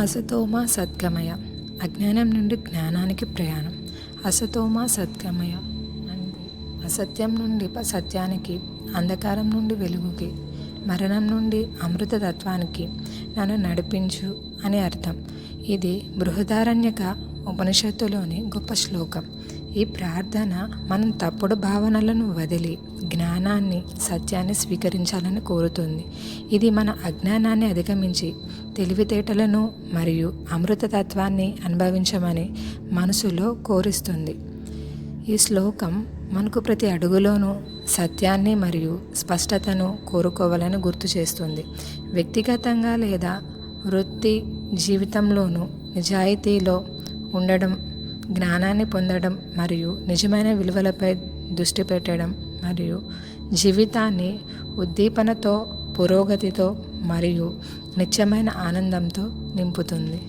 అసతోమా సద్గమయ, అజ్ఞానం నుండి జ్ఞానానికి ప్రయాణం. అసతోమా సద్గమయ అంటే అసత్యం నుండి సత్యానికి, అంధకారం నుండి వెలుగుకి, మరణం నుండి అమృతతత్వానికి నన్ను నడిపించు అని అర్థం. ఇది బృహదారణ్యక ఉపనిషత్తులోని గొప్ప శ్లోకం. ఈ ప్రార్థన మనం తప్పుడు భావనలను వదిలి జ్ఞానాన్ని, సత్యాన్ని స్వీకరించాలని కోరుతుంది. ఇది మన అజ్ఞానాన్ని అధిగమించి తెలివితేటలను మరియు అమృతతత్వాన్ని అనుభవించమని మనసులో కోరిస్తుంది. ఈ శ్లోకం మనకు ప్రతి అడుగులోనూ సత్యాన్ని మరియు స్పష్టతను కోరుకోవాలని గుర్తు చేస్తుంది. వ్యక్తిగతంగా లేదా వృత్తి జీవితంలోనూ నిజాయితీలో ఉండడం, జ్ఞానాన్ని పొందడం మరియు నిజమైన విలువలపై దృష్టి పెట్టడం మరియు జీవితాన్ని ఉద్దీపనతో, పురోగతితో మరియు నిత్యమైన ఆనందంతో నింపుతుంది.